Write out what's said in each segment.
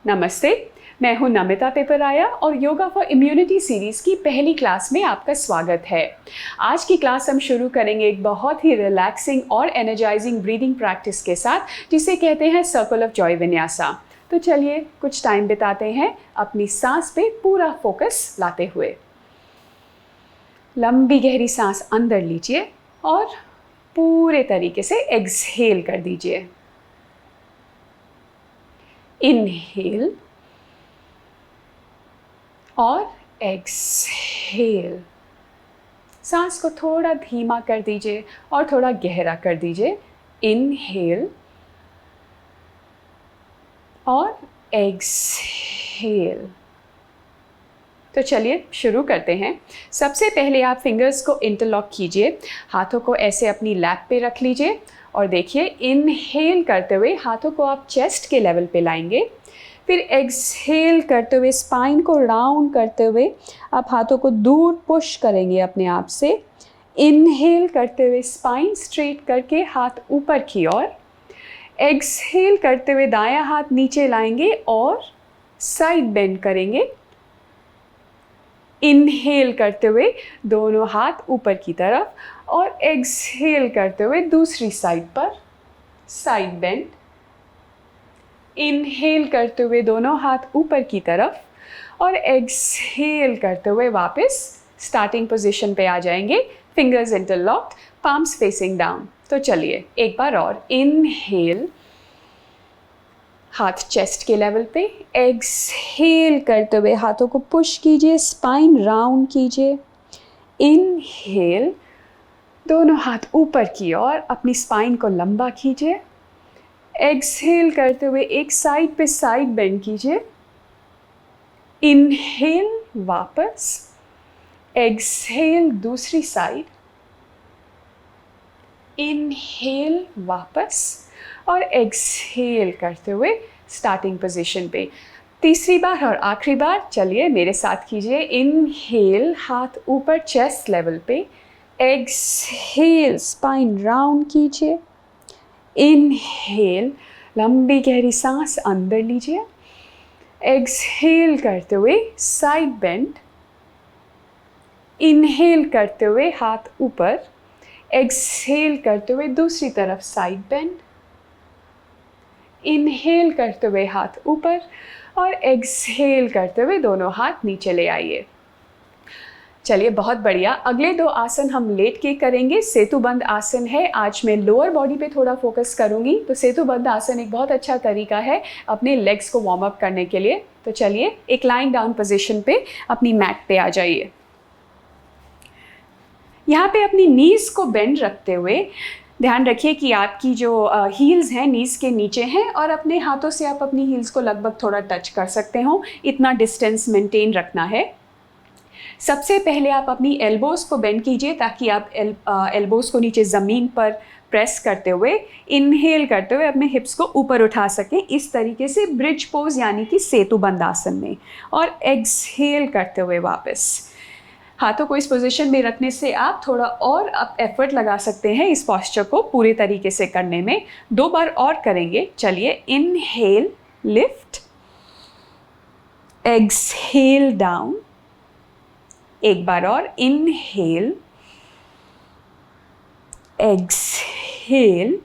नमस्ते, मैं हूं नमिता पेपराया और योगा फॉर इम्यूनिटी सीरीज़ की पहली क्लास में आपका स्वागत है। आज की क्लास हम शुरू करेंगे एक बहुत ही रिलैक्सिंग और एनर्जाइजिंग ब्रीदिंग प्रैक्टिस के साथ, जिसे कहते हैं सर्कल ऑफ जॉय विन्यासा। तो चलिए कुछ टाइम बिताते हैं अपनी सांस पे पूरा फोकस लाते हुए। लंबी गहरी सांस अंदर लीजिए और पूरे तरीके से एक्सहेल कर दीजिए। इनहेल और एक्सहेल। सांस को थोड़ा धीमा कर दीजिए और थोड़ा गहरा कर दीजिए। इनहेल और एक्सहेल। तो चलिए शुरू करते हैं। सबसे पहले आप फिंगर्स को इंटरलॉक कीजिए, हाथों को ऐसे अपनी लैप पे रख लीजिए और देखिए इनहेल करते हुए हाथों को आप चेस्ट के लेवल पे लाएंगे। फिर एक्सहेल करते हुए स्पाइन को राउंड करते हुए आप हाथों को दूर पुश करेंगे अपने आप से। इनहेल करते हुए स्पाइन स्ट्रेट करके हाथ ऊपर की ओर। एक्सहेल करते हुए दायां हाथ नीचे लाएंगे और साइड बेंड करेंगे। इनहेल करते हुए दोनों हाथ ऊपर की तरफ और एक्सहेल करते हुए दूसरी साइड पर साइड बेंड। इनहेल करते हुए दोनों हाथ ऊपर की तरफ और एक्सहेल करते हुए वापस स्टार्टिंग पोजीशन पे आ जाएंगे। Fingers interlocked, palms facing down. तो चलिए एक बार और। इनहेल, हाथ चेस्ट के लेवल पे। एक्सहेल करते हुए हाथों को पुश कीजिए, स्पाइन राउंड कीजिए। इनहेल, दोनों हाथ ऊपर की ओर, अपनी स्पाइन को लंबा कीजिए। एक्सहेल करते हुए एक साइड पे साइड बेंड कीजिए। इनहेल वापस, एक्सहेल दूसरी साइड। इनहेल वापस और एक्सहेल करते हुए स्टार्टिंग पोजीशन पे। तीसरी बार और आखिरी बार, चलिए मेरे साथ कीजिए। इनहेल, हाथ ऊपर चेस्ट लेवल पे। एक्सहेल, स्पाइन राउंड कीजिए। इनहेल, लंबी गहरी सांस अंदर लीजिए। एक्सहेल करते हुए साइड बेंड। इनहेल करते हुए हाथ ऊपर। एक्सहेल करते हुए दूसरी तरफ साइड बेंड। इनहेल करते हुए हाथ ऊपर और एक्सहेल करते हुए दोनों हाथ नीचे ले आइए। चलिए बहुत बढ़िया। अगले दो आसन हम लेट के करेंगे। सेतुबंद आसन है। आज मैं लोअर बॉडी पे थोड़ा फोकस करूंगी। तो सेतुबंद आसन एक बहुत अच्छा तरीका है अपने लेग्स को वार्म अप करने के लिए। तो चलिए एक लाइंग डाउन पोजीशन पे अपनी मैट पे आ जाइए। यहाँ पे अपनी नीज को बेंड रखते हुए ध्यान रखिए कि आपकी जो हील्स हैं नीज के नीचे हैं और अपने हाथों से आप अपनी हील्स को लगभग थोड़ा टच कर सकते हो। इतना डिस्टेंस मेंटेन रखना है। सबसे पहले आप अपनी एल्बोज को बेंड कीजिए ताकि आप एल्बोज को नीचे ज़मीन पर प्रेस करते हुए इनहेल करते हुए अपने हिप्स को ऊपर उठा सकें। इस तरीके से ब्रिज पोज यानी कि सेतुबंद आसन में। और एक्सहेल करते हुए वापस हाथों को इस पोजीशन में रखने से आप थोड़ा और एफर्ट लगा सकते हैं इस पॉस्चर को पूरे तरीके से करने में। दो बार और करेंगे। चलिए इनहेल, लिफ्ट। Exhale down. एक बार और। Inhale, exhale.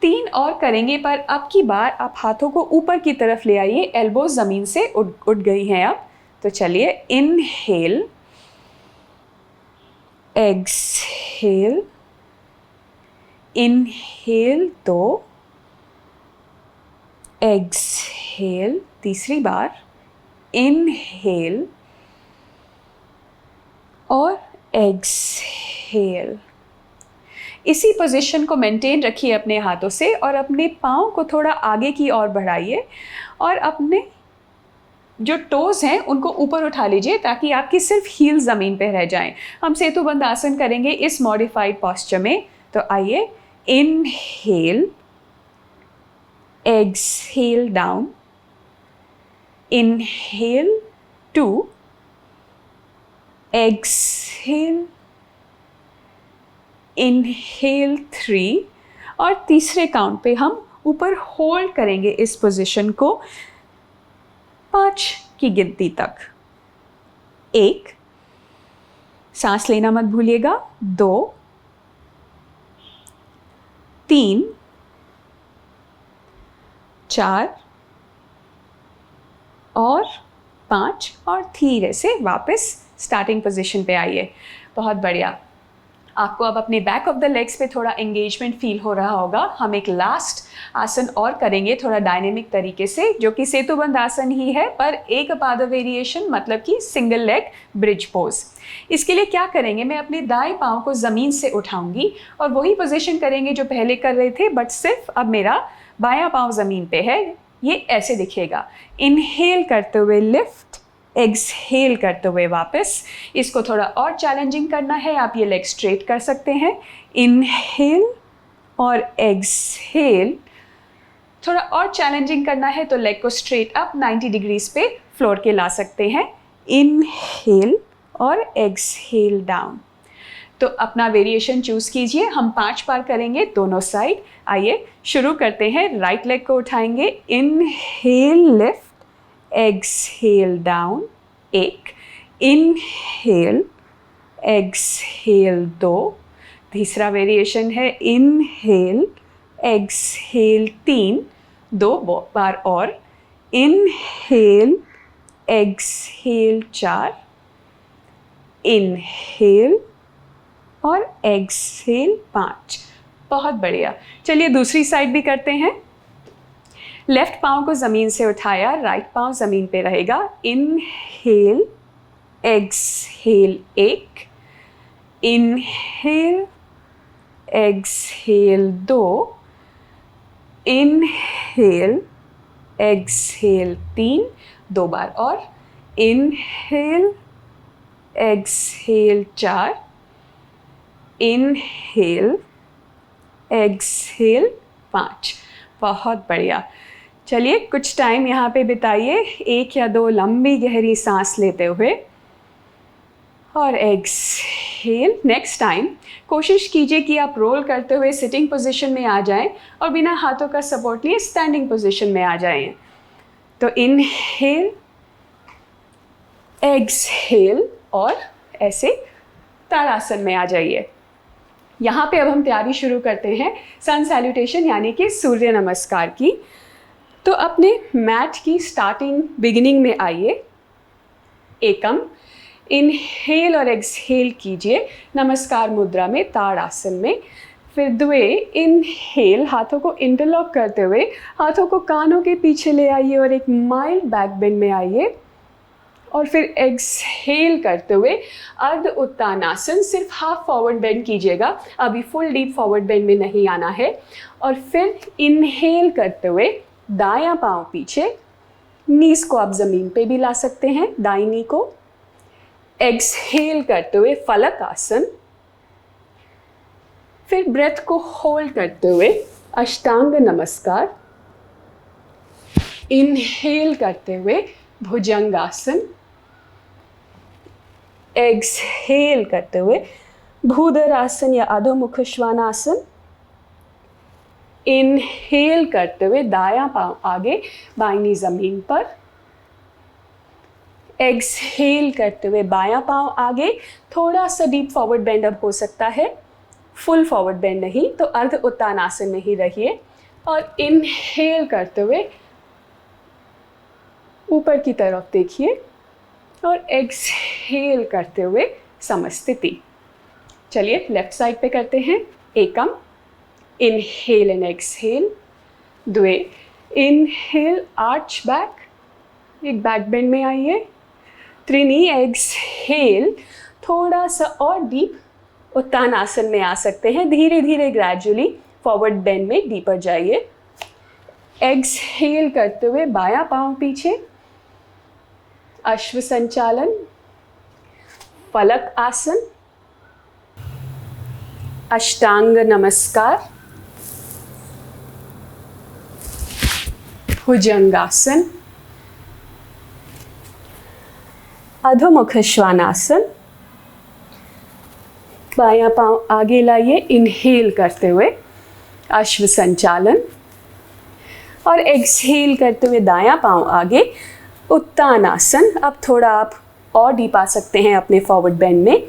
3 और करेंगे, पर अब की बार आप हाथों को ऊपर की तरफ ले आइए। एल्बोज ज़मीन से उठ गई हैं अब। तो चलिए इनहेल, एक्सहेल। इनहेल 2, एक्सहेल तीसरी बार। इनहेल और एक्सहेल। इसी पोजीशन को मेंटेन रखिए अपने हाथों से और अपने पाँव को थोड़ा आगे की ओर बढ़ाइए और अपने जो टोज हैं उनको ऊपर उठा लीजिए ताकि आपकी सिर्फ हील ज़मीन पे रह जाएं। हम सेतुबंद आसन करेंगे इस मॉडिफाइड पॉस्चर में। तो आइए, inhale, exhale down. Inhale 2, exhale, inhale 3 और तीसरे काउंट पे हम ऊपर होल्ड करेंगे इस पोजीशन को 5 की गिनती तक। 1, सांस लेना मत भूलिएगा। 2, 3, 4 और 5 और धीरे से वापस स्टार्टिंग पोजीशन पे आइए। बहुत बढ़िया। आपको अब अपने बैक ऑफ द लेग्स पे थोड़ा एंगेजमेंट फील हो रहा होगा। हम एक लास्ट आसन और करेंगे थोड़ा डायनेमिक तरीके से, जो कि सेतुबंद आसन ही है, पर एक पाद वेरिएशन, मतलब कि सिंगल लेग ब्रिज पोज। इसके लिए क्या करेंगे, मैं अपने दाएं पाँव को ज़मीन से उठाऊंगी और वही पोजीशन करेंगे जो पहले कर रहे थे, बट सिर्फ अब मेरा बायां पाँव ज़मीन पे है। ये ऐसे दिखेगा। इनहेल करते हुए लिफ्ट, एक्सहेल करते हुए वापस। इसको थोड़ा और चैलेंजिंग करना है, आप ये लेग स्ट्रेट कर सकते हैं। इनहेल और एक्सहेल। थोड़ा और चैलेंजिंग करना है तो लेग को स्ट्रेट अप 90 डिग्रीज पे फ्लोर के ला सकते हैं। इनहेल और एक्सहेल डाउन। तो अपना वेरिएशन चूज कीजिए। हम 5 बार करेंगे दोनों साइड। आइए शुरू करते हैं। राइट लेग को उठाएंगे। Inhale lift, exhale down. 1, inhale, exhale 2। तीसरा वेरिएशन है इनहेल, एक्सहेल 3। 2 बार और। Inhale, exhale 4। इनहेल और एक्सहेल 5। बहुत बढ़िया। चलिए दूसरी साइड भी करते हैं। लेफ्ट पाँव को ज़मीन से उठाया, राइट पाँव ज़मीन पे रहेगा। Inhale, exhale 1। Inhale, exhale 2। Inhale, exhale 3। 2 बार और। Inhale, exhale 4। Inhale, exhale 5। बहुत बढ़िया। चलिए कुछ टाइम यहाँ पे बिताइए, 1 या 2 लंबी गहरी सांस लेते हुए और एक्सहेल। नेक्स्ट टाइम कोशिश कीजिए कि आप रोल करते हुए सिटिंग पोजीशन में आ जाएं और बिना हाथों का सपोर्ट लिए स्टैंडिंग पोजीशन में आ जाएं। तो इनहेल, एक्सहेल और ऐसे ताड़ासन में आ जाइए। यहाँ पे अब हम तैयारी शुरू करते हैं सन सैल्यूटेशन यानी कि सूर्य नमस्कार की। तो अपने मैट की स्टार्टिंग बिगिनिंग में आइए। एकम, इनहेल और एक्सहेल कीजिए नमस्कार मुद्रा में, ताड़ासन में। फिर द्वे, इनहेल, हाथों को इंटरलॉक करते हुए हाथों को कानों के पीछे ले आइए और एक माइल्ड बैक बेंड में आइए। और फिर एक्सहेल करते हुए अर्ध उत्तानासन, सिर्फ हाफ फॉरवर्ड बेंड कीजिएगा, अभी फुल डीप फॉरवर्ड बेंड में नहीं आना है। और फिर इनहेल करते हुए दायां पांव पीछे, नीज को आप जमीन पे भी ला सकते हैं, दाईं नी को। एक्सहेल करते हुए फलक आसन। फिर ब्रेथ को होल्ड करते हुए अष्टांग नमस्कार। इनहेल करते हुए भुजंगासन। एक्सहेल करते हुए भूधरासन या अधोमुख श्वानासन। इनहेल करते हुए दायां पांव आगे, बाईं नी जमीन पर। एक्सहेल करते हुए बायां पांव आगे, थोड़ा सा डीप फॉरवर्ड बेंड अब हो सकता है, फुल फॉरवर्ड बेंड नहीं, तो अर्ध उत्तानासन में ही रहिए। और इनहेल करते हुए ऊपर की तरफ देखिए और एक्सहेल करते हुए समस्थिति। चलिए लेफ्ट साइड पे करते हैं। एकम, इनहेल एंड एक्सहेल। द्वे, इनहेल, आर्च बैक, एक बैक बेंड में आइए। त्रिनी, एक्सहेल, थोड़ा सा और डीप उत्तानासन में आ सकते हैं, धीरे धीरे ग्रेजुअली फॉरवर्ड बेंड में डीपर जाइए। एक्सहेल करते हुए बायां पांव पीछे, अश्व संचालन, फलक आसन, अष्टांग नमस्कार, भुजंगासन, अधोमुख श्वानासन। बायां पांव आगे लाइए, इनहेल करते हुए अश्व संचालन। और एक्सहेल करते हुए दायां पांव आगे, उत्तानासन। अब थोड़ा आप और डीप आ सकते हैं अपने फॉरवर्ड बेंड में।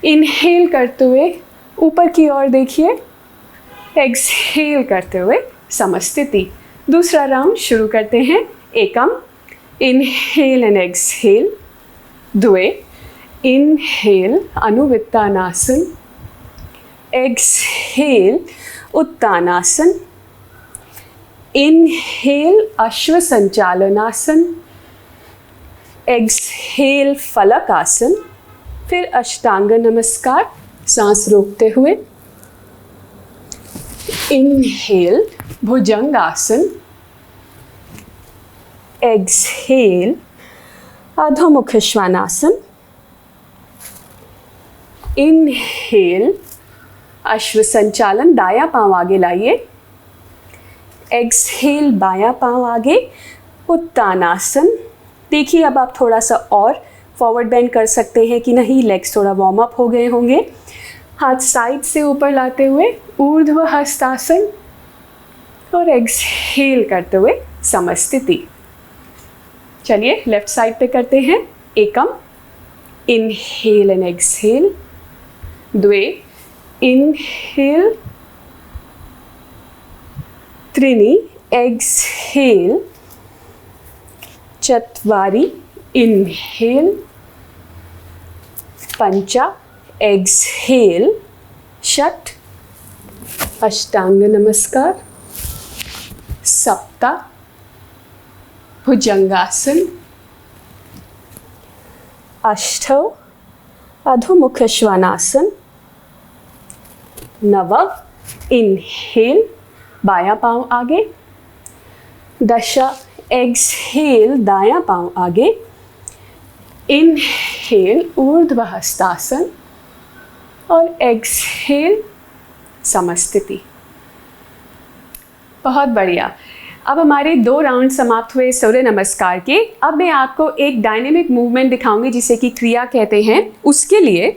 इनहेल करते हुए ऊपर की ओर देखिए, एक्सहेल करते हुए समस्थिति। दूसरा राउंड शुरू करते हैं। एकम, इनहेल एंड एक्सहेल। द्वे, इनहेल अनुवित्तानासन, एक्सहेल उत्तानासन। इनहेल अश्व संचालनासन, एक्सहेल फलक आसन। फिर अष्टांग नमस्कार, सांस रोकते हुए। इनहेल भुजंग आसन, एक्सहेल अधोमुख श्वानासन। इनहेल अश्व संचालन, दायां पांव आगे लाइए। एक्सहेल बायां पांव आगे, उत्तानासन। देखिए अब आप थोड़ा सा और फॉरवर्ड बेंड कर सकते हैं कि नहीं, लेग्स थोड़ा वार्म अप हो गए होंगे। हाथ साइड से ऊपर लाते हुए ऊर्ध्व हस्तासन और एक्सहेल करते हुए समस्थिति। चलिए लेफ्ट साइड पे करते हैं। एकम, इनहेल एंड एक्सहेल। द्वे, इनहेल। त्रीणि, एक्सहेल। चत्वारि, इनहेल। पंच, एक्सहेल। षट्, अष्टांग नमस्कार। सप्त, भुजंगासन। अष्टौ, अधोमुख श्वानासन। नव, इनहेल बायां पांव आगे। दश, एक्सहेल दायां पांव आगे। इनहेल ऊर्ध्व हस्तासन और एक्सहेल समस्थिति। बहुत बढ़िया। अब हमारे 2 राउंड समाप्त हुए सूर्य नमस्कार के। अब मैं आपको एक डायनेमिक मूवमेंट दिखाऊंगी जिसे कि क्रिया कहते हैं। उसके लिए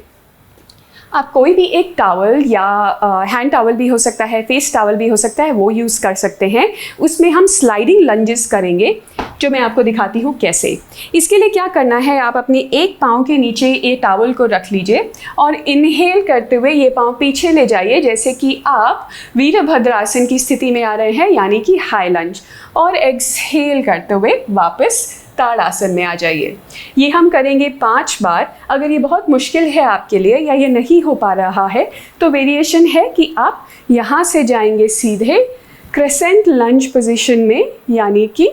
आप कोई भी एक टॉवल या हैंड टॉवल भी हो सकता है, फेस टॉवल भी हो सकता है, वो यूज़ कर सकते हैं। उसमें हम स्लाइडिंग लंजेस करेंगे, जो मैं आपको दिखाती हूँ कैसे। इसके लिए क्या करना है, आप अपने एक पाँव के नीचे ये टॉवल को रख लीजिए और इनहेल करते हुए ये पाँव पीछे ले जाइए, जैसे कि आप वीरभद्रासन की स्थिति में आ रहे हैं, यानी कि हाई लंज। और एक्सहेल करते हुए वापस ताड़ासन में आ जाइए। ये हम करेंगे 5 बार। अगर ये बहुत मुश्किल है आपके लिए या ये नहीं हो पा रहा है तो वेरिएशन है कि आप यहाँ से जाएंगे सीधे क्रेसेंट लंज पोजीशन में, यानी कि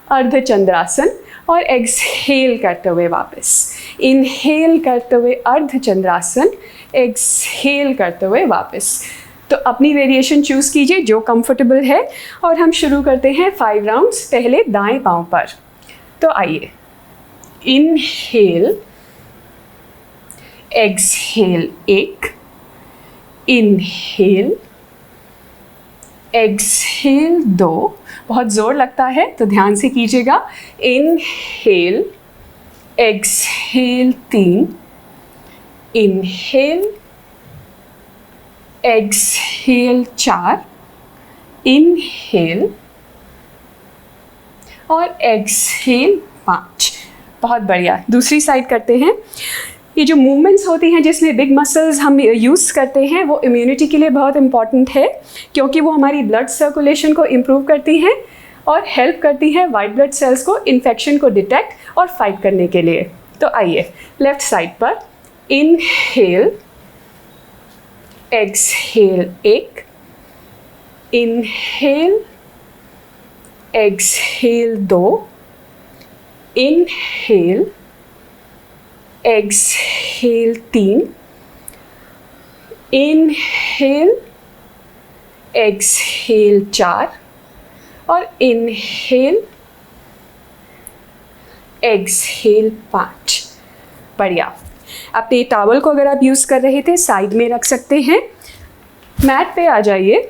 अर्धचंद्रासन, और एक्सहेल करते हुए वापस। इनहेल करते हुए अर्धचंद्रासन, एक्सहेल करते हुए वापस। तो अपनी वेरिएशन चूज़ कीजिए जो कंफर्टेबल है। और हम शुरू करते हैं 5 राउंड्स। पहले दाएं पाँव पर। तो आइए, इनहेल, एक्सहेल 1, इनहेल, एक्सहेल 2। बहुत ज़ोर लगता है तो ध्यान से कीजिएगा। Inhale, exhale 3, inhale, exhale 4, inhale और एक्सहेल 5। बहुत बढ़िया। दूसरी साइड करते हैं। ये जो मूवमेंट्स होती हैं जिसमें बिग मसल्स हम यूज़ करते हैं, वो इम्यूनिटी के लिए बहुत इम्पॉर्टेंट है, क्योंकि वो हमारी ब्लड सर्कुलेशन को इम्प्रूव करती हैं और हेल्प करती हैं वाइट ब्लड सेल्स को इन्फेक्शन को डिटेक्ट और फाइट करने के लिए। तो आइए लेफ्ट साइड पर। Inhale, exhale 1, inhale, exhale 2, inhale, exhale 3, inhale, exhale 4 और इनहेल, एक्सहेल 5। बढ़िया। अपने टॉवल को अगर आप यूज़ कर रहे थे साइड में रख सकते हैं। मैट पे आ जाइए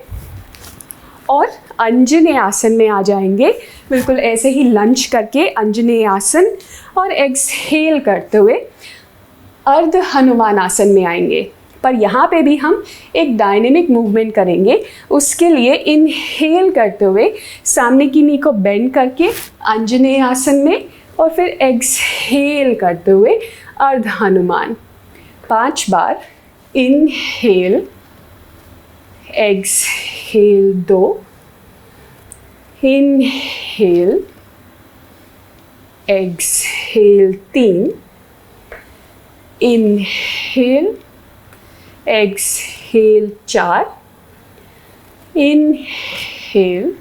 और अंजनेय आसन में आ जाएंगे। बिल्कुल ऐसे ही लंच करके अंजनेय आसन और एक्सहेल करते हुए अर्ध हनुमान आसन में आएंगे। पर यहाँ पे भी हम एक डायनेमिक मूवमेंट करेंगे। उसके लिए इनहेल करते हुए सामने की नी को बेंड करके अंजनेय आसन में और फिर एक्सहेल करते हुए अर्ध हनुमान 5 बार। Inhale, exhale 2, inhale, exhale 3, inhale, exhale 4, inhale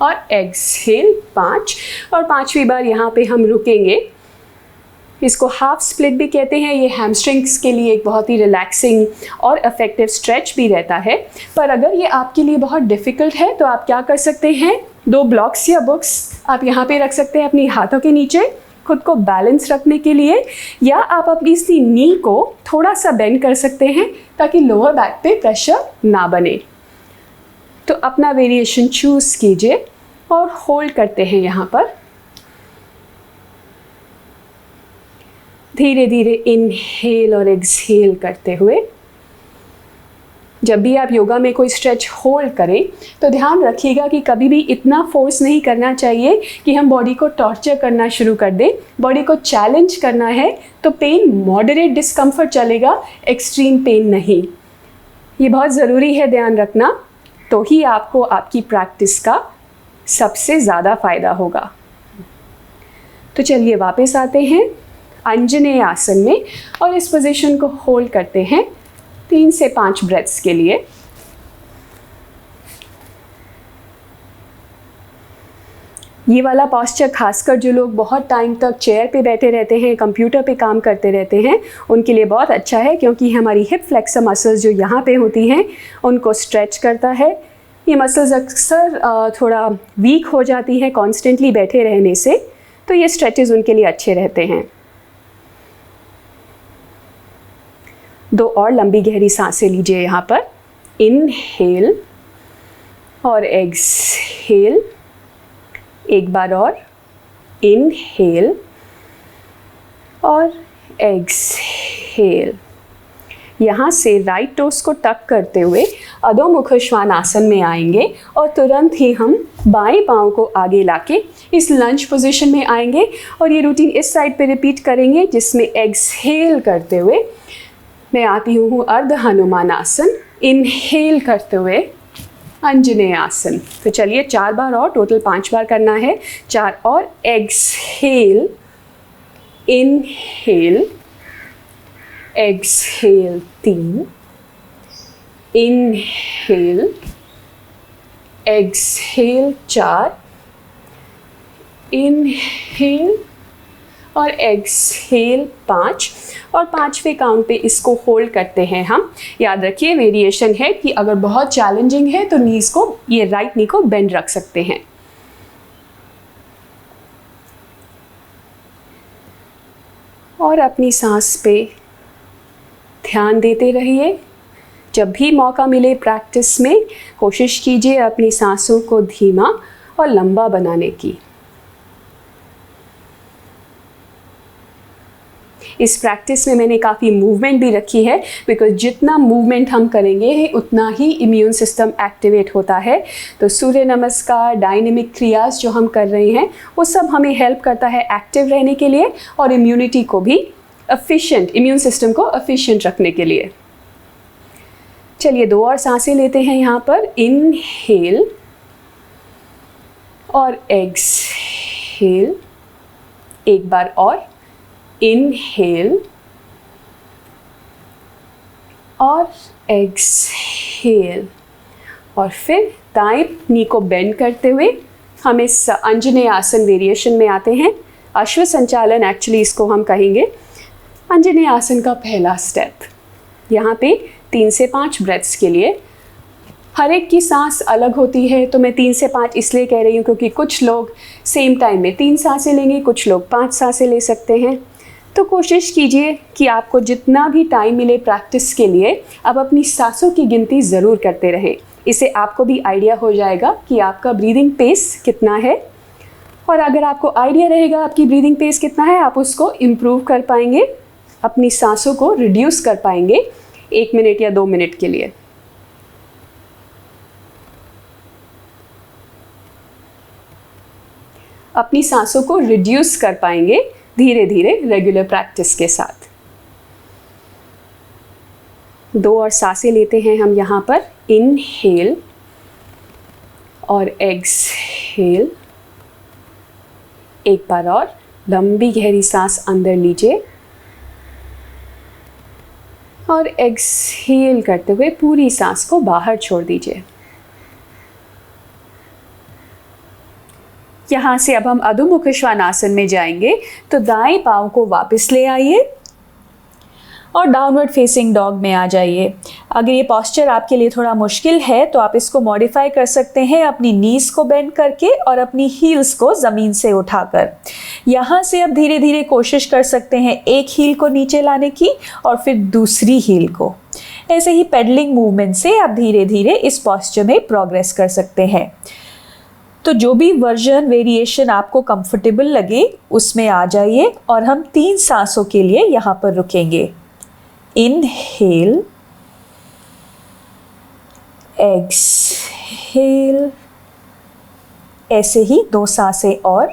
और एक्सहेल 5। और 5वीं बार यहाँ पे हम रुकेंगे। इसको हाफ स्प्लिट भी कहते हैं। ये हैमस्ट्रिंग्स के लिए एक बहुत ही रिलैक्सिंग और इफेक्टिव स्ट्रेच भी रहता है। पर अगर ये आपके लिए बहुत डिफ़िकल्ट है तो आप क्या कर सकते हैं, 2 ब्लॉक्स या बुक्स आप यहाँ पे रख सकते हैं अपनी हाथों के नीचे खुद को बैलेंस रखने के लिए, या आप अपनी इसी नी को थोड़ा सा बेंड कर सकते हैं ताकि लोअर बैक पे प्रेशर ना बने। तो अपना वेरिएशन चूज़ कीजिए और होल्ड करते हैं यहाँ पर। धीरे धीरे इनहेल और एक्सहेल करते हुए। जब भी आप योगा में कोई स्ट्रेच होल्ड करें तो ध्यान रखिएगा कि कभी भी इतना फोर्स नहीं करना चाहिए कि हम बॉडी को टॉर्चर करना शुरू कर दें। बॉडी को चैलेंज करना है तो पेन मॉडरेट डिस्कम्फर्ट चलेगा, एक्सट्रीम पेन नहीं। ये बहुत ज़रूरी है ध्यान रखना, तो ही आपको आपकी प्रैक्टिस का सबसे ज़्यादा फ़ायदा होगा। तो चलिए वापस आते हैं अंजनेय आसन में और इस पोजीशन को होल्ड करते हैं 3 से 5 ब्रेथ्स के लिए। ये वाला पॉस्चर खासकर जो लोग बहुत टाइम तक चेयर पे बैठे रहते हैं, कंप्यूटर पे काम करते रहते हैं, उनके लिए बहुत अच्छा है, क्योंकि हमारी हिप फ्लेक्सर मसल्स जो यहाँ पे होती हैं उनको स्ट्रेच करता है। ये मसल्स अक्सर थोड़ा वीक हो जाती हैं कॉन्स्टेंटली बैठे रहने से, तो ये स्ट्रेचेस उनके लिए अच्छे रहते हैं। 2 और लंबी गहरी सांसें लीजिए यहाँ पर। इनहेल और एक्सहेल, एक बार और। इनहेल और एक्सहेल। यहाँ से राइट टोस को टक करते हुए अधोमुख श्वानासन में आएंगे और तुरंत ही हम बाएं पाँव को आगे लाके इस लंज पोजीशन में आएंगे और ये रूटीन इस साइड पे रिपीट करेंगे, जिसमें एक्सहेल करते हुए मैं आती हूँ अर्ध हनुमान आसन। इनहेल करते हुए अंजनेय आसन। तो चलिए 4 बार और, टोटल 5 बार करना है। 4 और। Exhale, inhale, exhale 3, inhale, exhale 4, inhale और एक्सहेल 5। और 5वें काउंट पे इसको होल्ड करते हैं हम। याद रखिए वेरिएशन है कि अगर बहुत चैलेंजिंग है तो नीज को, ये राइट नी को बेंड रख सकते हैं। और अपनी सांस पे ध्यान देते रहिए। जब भी मौका मिले प्रैक्टिस में कोशिश कीजिए अपनी सांसों को धीमा और लंबा बनाने की। इस प्रैक्टिस में मैंने काफ़ी मूवमेंट भी रखी है, बिकॉज जितना मूवमेंट हम करेंगे उतना ही इम्यून सिस्टम एक्टिवेट होता है। तो सूर्य नमस्कार, डायनेमिक क्रियास जो हम कर रहे हैं वो सब हमें हेल्प करता है एक्टिव रहने के लिए और इम्यूनिटी को भी एफिशिएंट, इम्यून सिस्टम को एफिशिएंट रखने के लिए। चलिए 2 और सांसें लेते हैं यहाँ पर। इनहेल और एक्सहेल, एक बार और। इनहेल और एक्सहेल। और फिर दाएं नी को बेंड करते हुए हम इस अंजनेय आसन वेरिएशन में आते हैं। अश्व संचालन एक्चुअली इसको हम कहेंगे। अंजनेय आसन का पहला स्टेप, यहाँ पे 3 से 5 ब्रेथ्स के लिए। हर एक की सांस अलग होती है, तो मैं 3 से 5 इसलिए कह रही हूँ क्योंकि कुछ लोग सेम टाइम में 3 सांसें लेंगे, कुछ लोग 5 सांसें ले सकते हैं। तो कोशिश कीजिए कि आपको जितना भी टाइम मिले प्रैक्टिस के लिए आप अपनी सांसों की गिनती ज़रूर करते रहें। इससे आपको भी आइडिया हो जाएगा कि आपका ब्रीदिंग पेस कितना है, और अगर आपको आइडिया रहेगा आपकी ब्रीदिंग पेस कितना है, आप उसको इम्प्रूव कर पाएंगे, अपनी सांसों को रिड्यूस कर पाएंगे 1 मिनट या 2 मिनट के लिए। अपनी सांसों को रिड्यूस कर पाएंगे धीरे धीरे रेगुलर प्रैक्टिस के साथ। 2 और सांसें लेते हैं हम यहाँ पर। इनहेल और एक्सहेल। एक बार और लंबी गहरी सांस अंदर लीजिए और एक्सहेल करते हुए पूरी सांस को बाहर छोड़ दीजिए। यहाँ से अब हम अधोमुख श्वानासन में जाएंगे, तो दाएं पाँव को वापस ले आइए और डाउनवर्ड फेसिंग डॉग में आ जाइए। अगर ये पोस्चर आपके लिए थोड़ा मुश्किल है तो आप इसको मॉडिफाई कर सकते हैं अपनी नीज़ को बेंड करके और अपनी हील्स को ज़मीन से उठाकर। यहाँ से अब धीरे धीरे कोशिश कर सकते हैं एक हील को नीचे लाने की और फिर दूसरी हील को। ऐसे ही पेडलिंग मूवमेंट से आप धीरे धीरे इस पोस्चर में प्रोग्रेस कर सकते हैं। तो जो भी वर्जन वेरिएशन आपको कंफर्टेबल लगे उसमें आ जाइए और हम 3 सांसों के लिए यहाँ पर रुकेंगे। इनहेल, एक्सहेल, ऐसे ही 2 सांसें और।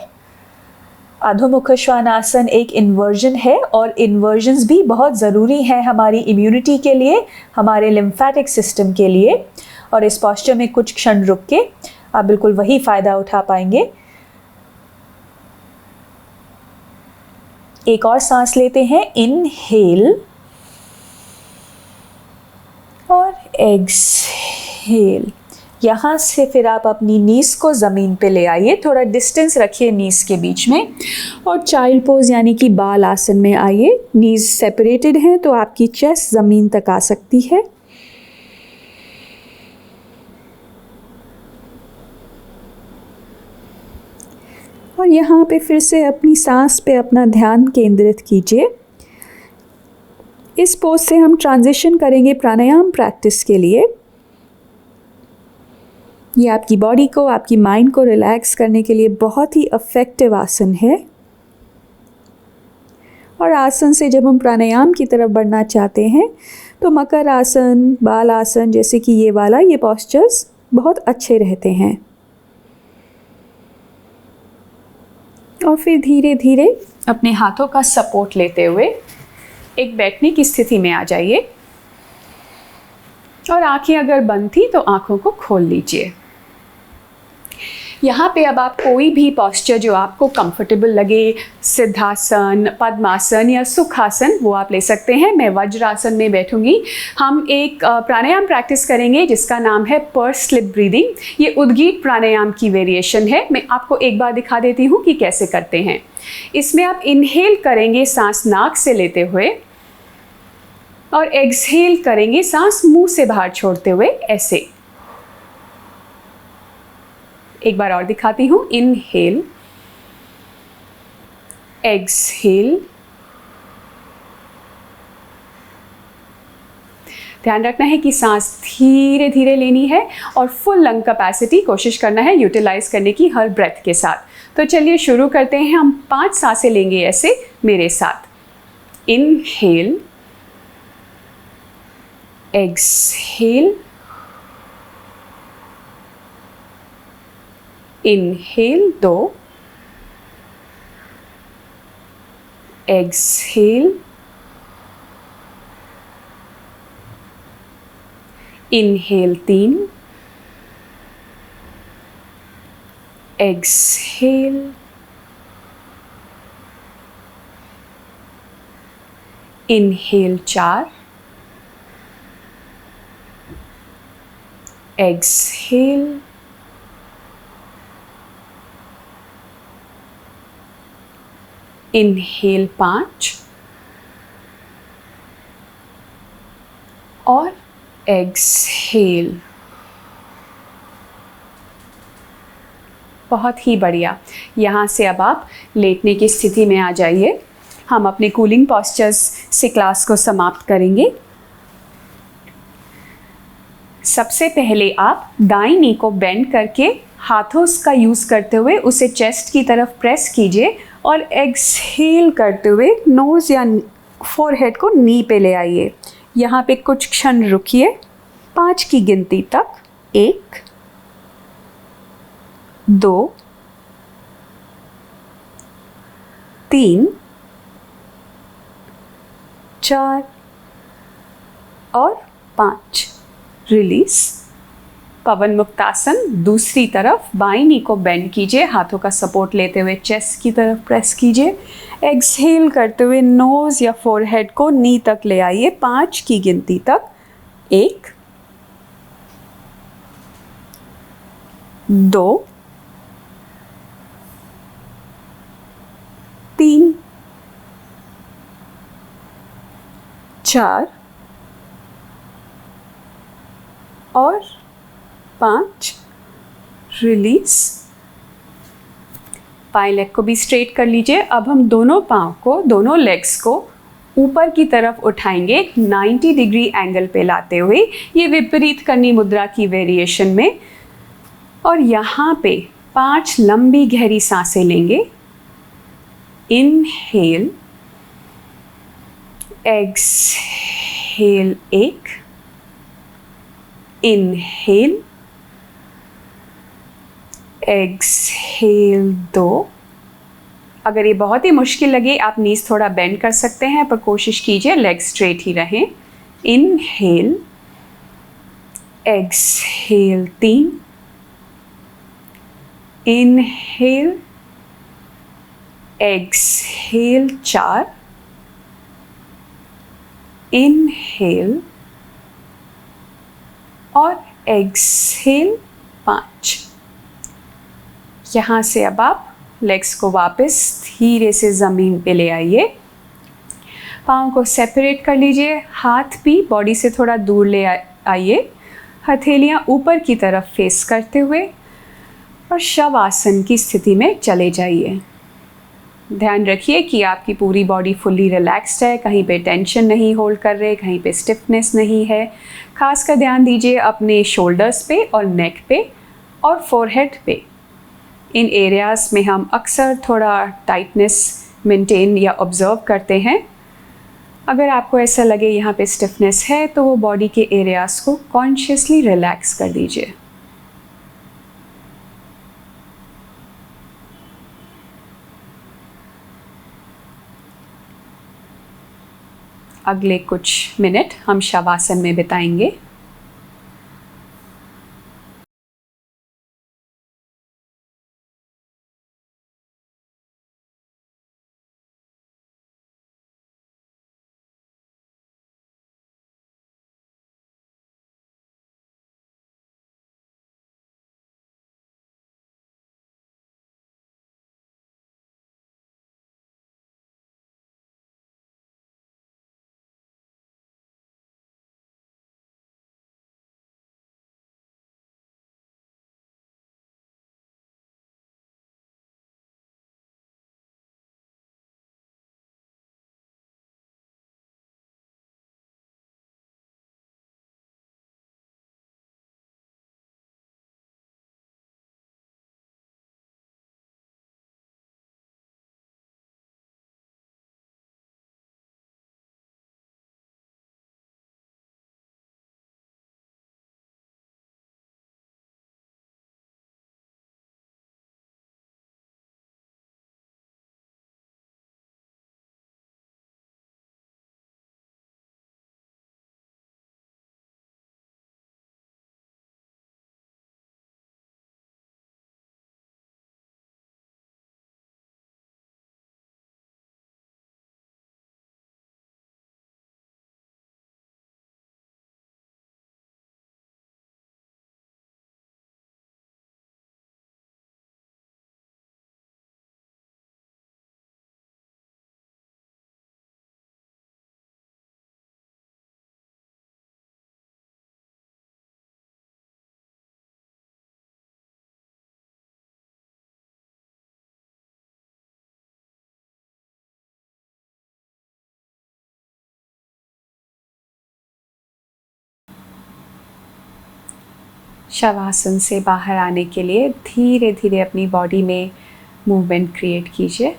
अधोमुख श्वानासन एक इन्वर्जन है और इन्वर्जन्स भी बहुत ज़रूरी हैं हमारी इम्यूनिटी के लिए, हमारे लिम्फेटिक सिस्टम के लिए। और इस पोस्चर में कुछ क्षण रुक के आप बिल्कुल वही फ़ायदा उठा पाएंगे। एक और सांस लेते हैं। इनहेल और एक्सहेल। यहाँ से फिर आप अपनी नीज़ को ज़मीन पे ले आइए, थोड़ा डिस्टेंस रखिए नीज़ के बीच में और चाइल्ड पोज यानी कि बाल आसन में आइए। नीज़ सेपरेटेड हैं तो आपकी चेस्ट ज़मीन तक आ सकती है। और यहाँ पे फिर से अपनी सांस पे अपना ध्यान केंद्रित कीजिए। इस पोज से हम ट्रांजिशन करेंगे प्राणायाम प्रैक्टिस के लिए। ये आपकी बॉडी को, आपकी माइंड को रिलैक्स करने के लिए बहुत ही इफ़ेक्टिव आसन है। और आसन से जब हम प्राणायाम की तरफ बढ़ना चाहते हैं तो मकर आसन, बाल आसन जैसे कि ये वाला, ये पोस्चर्स बहुत अच्छे रहते हैं। और फिर धीरे धीरे अपने हाथों का सपोर्ट लेते हुए एक बैठने की स्थिति में आ जाइए और आंखें अगर बंद थी तो आंखों को खोल लीजिए। यहाँ पे अब आप कोई भी पोस्चर जो आपको कंफर्टेबल लगे, सिद्धासन, पद्मासन या सुखासन, वो आप ले सकते हैं। मैं वज्रासन में बैठूंगी। हम एक प्राणायाम प्रैक्टिस करेंगे जिसका नाम है पर्स लिप ब्रीदिंग। ये उद्गीत प्राणायाम की वेरिएशन है। मैं आपको एक बार दिखा देती हूँ कि कैसे करते हैं। इसमें आप इनहेल करेंगे सांस नाक से लेते हुए और एक्सहेल करेंगे सांस मुंह से बाहर छोड़ते हुए, ऐसे। एक बार और दिखाती हूँ। Inhale, exhale. ध्यान रखना है कि सांस धीरे धीरे लेनी है और फुल लंग कैपेसिटी कोशिश करना है यूटिलाइज करने की हर ब्रेथ के साथ। तो चलिए शुरू करते हैं। हम 5 सांसें लेंगे ऐसे मेरे साथ। Inhale, exhale, inhale 2, exhale, inhale 3, exhale, inhale 4, exhale, inhale 5 और एक्सहेल। बहुत ही बढ़िया। यहाँ से अब आप लेटने की स्थिति में आ जाइए। हम अपने कूलिंग पोस्चर्स से क्लास को समाप्त करेंगे। सबसे पहले आप दाईं नी को बेंड करके हाथों का यूज़ करते हुए उसे चेस्ट की तरफ प्रेस कीजिए और एक्सहेल करते हुए नोज़ या फोरहेड को नी पे ले आइए। यहाँ पे कुछ क्षण रुकिए 5 की गिनती तक। 1, 2, 3, 4 और 5। रिलीज। पवन मुक्तासन। दूसरी तरफ बाईं नी को बेंड कीजिए, हाथों का सपोर्ट लेते हुए चेस्ट की तरफ प्रेस कीजिए। एक्सहेल करते हुए नोज या फोरहेड को नी तक ले आइए 5 की गिनती तक। 1, 2, 3, 4 और 5। रिलीज। बाएं लेग को भी स्ट्रेट कर लीजिए। अब हम दोनों पाँव को, दोनों लेग्स को ऊपर की तरफ उठाएंगे 90 डिग्री एंगल पे लाते हुए, ये विपरीत करनी मुद्रा की वेरिएशन में। और यहाँ पे 5 लंबी गहरी सांसें लेंगे। Inhale, exhale 1, inhale, exhale 2। अगर ये बहुत ही मुश्किल लगे आप नीज थोड़ा बेंड कर सकते हैं, पर कोशिश कीजिए लेग स्ट्रेट ही रहें। Inhale, exhale 3, inhale, exhale 4, inhale और एक्सहेल 5। यहाँ से अब आप लेग्स को वापस धीरे से ज़मीन पे ले आइए। पाँव को सेपरेट कर लीजिए, हाथ भी बॉडी से थोड़ा दूर ले आइए। हथेलियाँ ऊपर की तरफ फेस करते हुए और शवासन की स्थिति में चले जाइए। ध्यान रखिए कि आपकी पूरी बॉडी फुल्ली रिलैक्स्ड है, कहीं पे टेंशन नहीं होल्ड कर रहे, कहीं पे स्टिफनेस नहीं है। खासकर ध्यान दीजिए अपने शोल्डर्स पे और नेक पे और फोरहेड पे। इन एरियाज़ में हम अक्सर थोड़ा टाइटनेस मेंटेन या ऑब्जर्व करते हैं। अगर आपको ऐसा लगे यहाँ पे स्टिफनेस है तो वो बॉडी के एरियाज़ को कॉन्शियसली रिलैक्स कर दीजिए। अगले कुछ मिनट हम शवासन में बिताएंगे। शवासन से बाहर आने के लिए धीरे धीरे अपनी बॉडी में मूवमेंट क्रिएट कीजिए।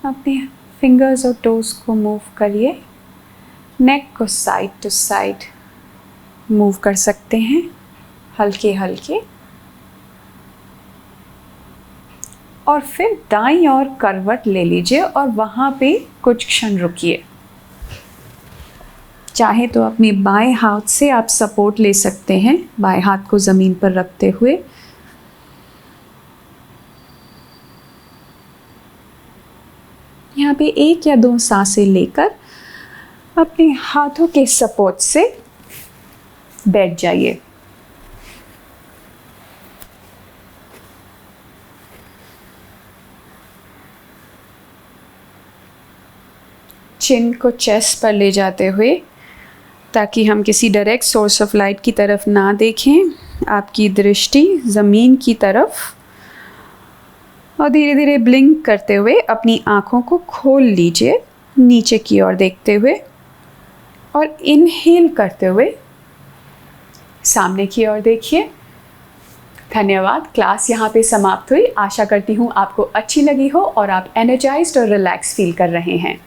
अपने फिंगर्स और टोज को मूव करिए। नेक को साइड टू साइड मूव कर सकते हैं हल्के हल्के। और फिर दाईं ओर करवट ले लीजिए और वहाँ पे कुछ क्षण रुकिए। चाहे तो अपने बाएं हाथ से आप सपोर्ट ले सकते हैं, बाएं हाथ को ज़मीन पर रखते हुए। यहाँ पे 1 या 2 सांसें लेकर अपने हाथों के सपोर्ट से बैठ जाइए। चिन को चेस्ट पर ले जाते हुए, ताकि हम किसी डायरेक्ट सोर्स ऑफ लाइट की तरफ ना देखें, आपकी दृष्टि ज़मीन की तरफ, और धीरे धीरे ब्लिंक करते हुए अपनी आँखों को खोल लीजिए नीचे की ओर देखते हुए, और इनहेल करते हुए सामने की ओर देखिए। धन्यवाद। क्लास यहाँ पे समाप्त हुई। आशा करती हूँ आपको अच्छी लगी हो और आप एनर्जाइज्ड और रिलैक्स फील कर रहे हैं।